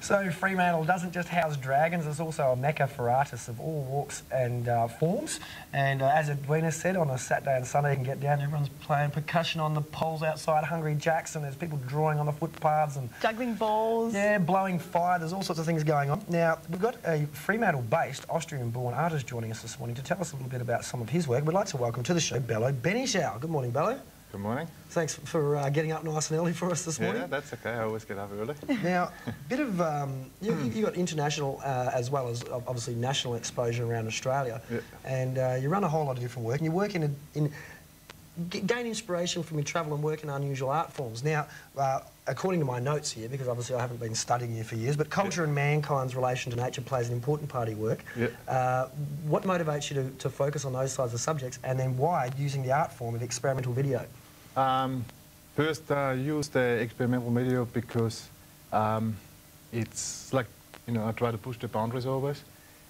So Fremantle doesn't just house dragons, it's also a mecca for artists of all walks and forms. And as Edwina said, on a Saturday and Sunday you can get down, everyone's playing percussion on the poles outside Hungry Jack's, and there's people drawing on the footpaths and juggling balls. Yeah, blowing fire, there's all sorts of things going on. Now, we've got a Fremantle-based, Austrian-born artist joining us this morning to tell us a little bit about some of his work. We'd like to welcome to the show Bello Benishow. Good morning, Bello. Good morning. Thanks for getting up nice and early for us this morning. Yeah, that's okay. I always get up early. Now, bit of you got international as well as obviously national exposure around Australia, and you run a whole lot of different work, and you work gain inspiration from your travel and work in unusual art forms. Now, according to my notes here, because obviously I haven't been studying you for years, but culture and mankind's relation to nature plays an important part of your work. What motivates you to focus on those sides of subjects, and then why using the art form of experimental video? First, I use the experimental video because it's like, you know, I try to push the boundaries always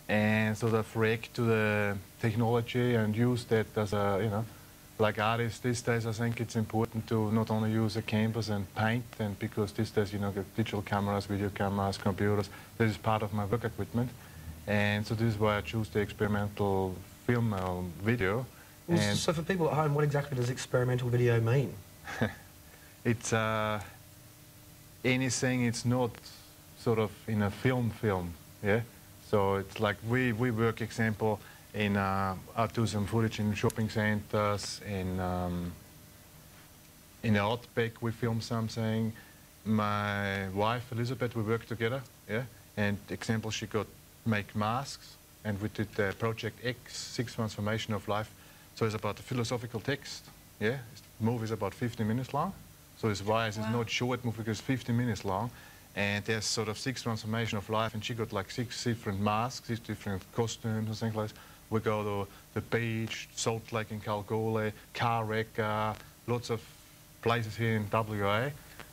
and sort of react to the technology and use that as a, you know, like artists these days. I think it's important to not only use a canvas and paint, and because these days, you know, get digital cameras, video cameras, computers, this is part of my work equipment. And so this is why I choose the experimental film video. And so for people at home, what exactly does experimental video mean? It's anything, it's not sort of in a film, yeah? So it's like we work, example, in, I do some footage in shopping centers, in the Outback we film something. My wife, Elizabeth, we work together, yeah? And example, she got make masks, and we did the Project X, 6 Transformation of Life. So it's about the philosophical text, yeah? The movie is about 50 minutes long. So it's why it's not short movie, because it's 50 minutes long. And there's sort of 6 transformation of life, and she got like 6 different masks, 6 different costumes and things like that. We go to the beach, Salt Lake in Kalgoorlie, car wreck, lots of places here in WA.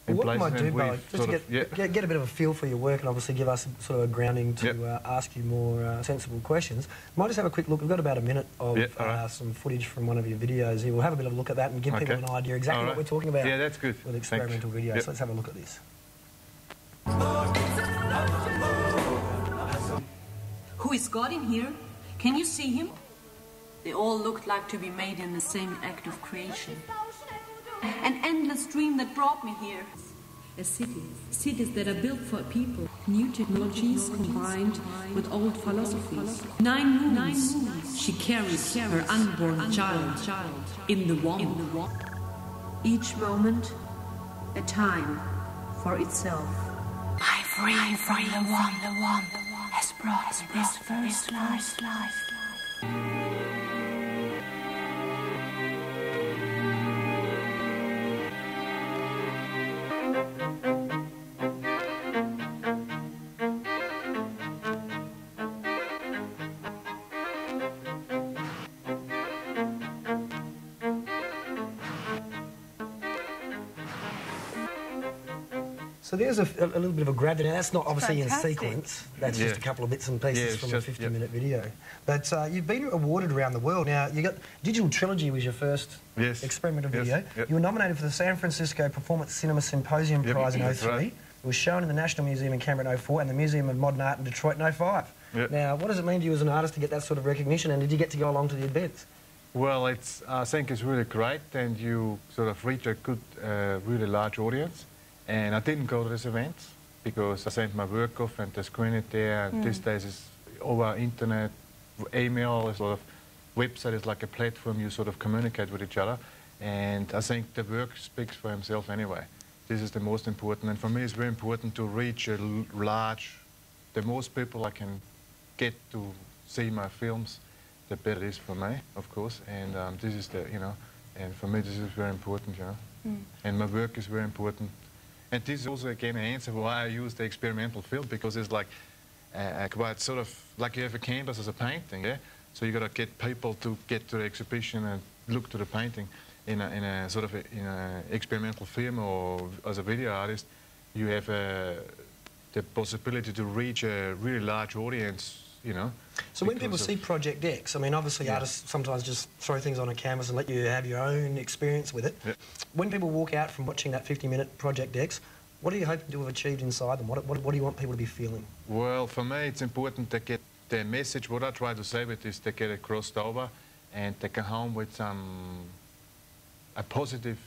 What I might do, Bello, just to get a bit of a feel for your work and obviously give us sort of a grounding to ask you more sensible questions, might just have a quick look. We've got about a minute of some footage from one of your videos here. We'll have a bit of a look at that and give people an idea exactly what we're talking about. Yeah, that's good. With experimental video. So let's have a look at this. Who is God in here? Can you see him? They all looked like to be made in the same act of creation. An endless dream that brought me here. A city. Cities that are built for people. New technologies combined with old philosophies. 9 moons. She carries her unborn child in the womb. Each moment, a time for itself. I free from the one has brought this first life. So there's a little bit of a grab there. Now, that's not obviously in sequence. That's just a couple of bits and pieces from a 50-minute video. But you've been awarded around the world. Now, you got Digital Trilogy was your first experimental video. You were nominated for the San Francisco Performance Cinema Symposium Prize in '03. It was shown in the National Museum in Canberra in '04 and the Museum of Modern Art in Detroit in '05. Now, what does it mean to you as an artist to get that sort of recognition, and did you get to go along to the events? Well, I think it's really great, and you sort of reach a good, really large audience. And I didn't go to this event because I sent my work off and they screen it there. And these days it's over internet, email, a sort of website is like a platform you sort of communicate with each other. And I think the work speaks for himself anyway. This is the most important. And for me it's very important to reach a large, the most people I can get to see my films, the better it is for me, of course. And this is the, you know, and for me this is very important, you know. And my work is very important. And this is also, again, an answer why I use the experimental film, because it's like quite sort of like you have a canvas as a painting, yeah? So you got to get people to get to the exhibition and look to the painting in a sort of in an experimental film, or as a video artist, you have the possibility to reach a really large audience, you know. So when people see Project X, I mean, obviously artists sometimes just throw things on a canvas and let you have your own experience with it. When people walk out from watching that 50-minute Project X, What are you hoping to have achieved inside them? What do you want people to be feeling? Well, for me, it's important to get the message. What I try to say with this, to get it crossed over and to come home with a positive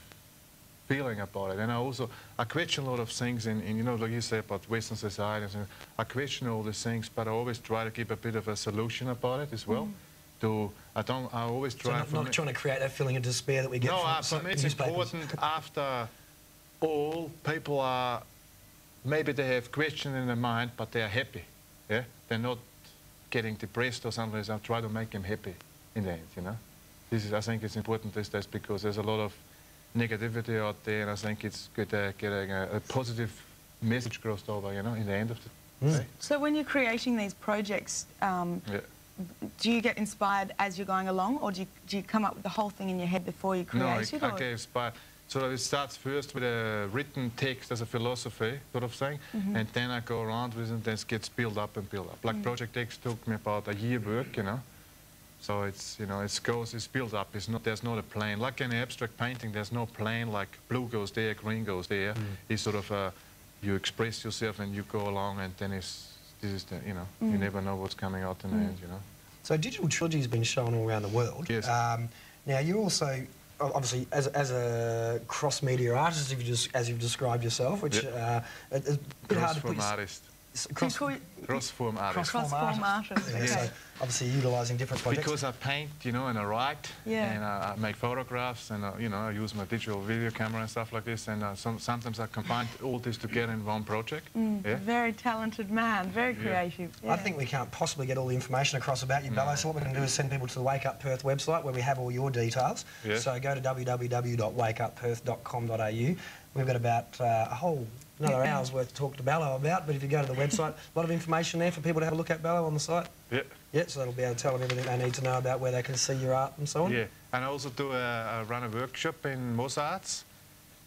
feeling about it. And I question a lot of things in you know, like you say about Western society, I question all these things, but I always try to keep a bit of a solution about it as well. I always try... So not trying to create that feeling of despair that we get from for me it's newspapers. important after all, people are, maybe they have questions in their mind, but they are happy, yeah? They're not getting depressed or something. I try to make them happy in the end, you know? I think it's important these days because there's a lot of negativity out there, and I think it's good getting a positive message crossed over, you know, in the end of the day. So when you're creating these projects, do you get inspired as you're going along, or do you come up with the whole thing in your head before you create it? No, I get inspired. So it starts first with a written text as a philosophy sort of thing, and then I go around with it and then it gets built up and built up. Like Project X took me about a year work, you know. So it's, you know, it's built up. There's not a plan. Like in abstract painting, there's no plan like blue goes there, green goes there. It's sort of you express yourself and you go along, and then you know, you never know what's coming out in the end, you know. So Digital Trilogy has been shown all around the world. Yes. Now you're also, obviously, as a cross-media artist, as you've described yourself, which is a bit hard to put... Cross-form artist. Cross-form artist. Cross-form artist. Yeah, so obviously utilising different projects. Because I paint, you know, and I write, and I make photographs, and you know, I use my digital video camera and stuff like this, and sometimes I combine all this together in one project. Very talented man, very creative. I think we can't possibly get all the information across about you, Bello, so what we're going to do is send people to the Wake Up Perth website where we have all your details. So go to www.wakeupperth.com.au. We've got about another hour's worth to talk to Bello about, but if you go to the website, a lot of information there for people to have a look at, Bello, on the site. Yeah, so that'll be able to tell them everything they need to know about where they can see your art and so on. Yeah, and I also run a workshop in Mozarts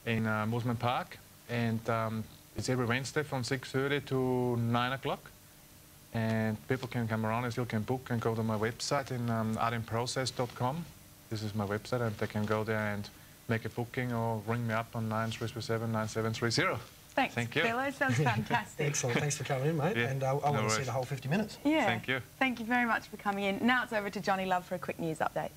in Mosman Park, and it's every Wednesday from 6:30 to 9 o'clock. And people can come around and still can book and go to my website in artinprocess.com. This is my website, and they can go there and make a booking or ring me up on 9337-9730. Thanks. Thank you. Bello, sounds fantastic. Excellent. Thanks for coming in, mate. And I want to see the whole 50 minutes. Yeah. Thank you. Thank you very much for coming in. Now it's over to Johnny Love for a quick news update.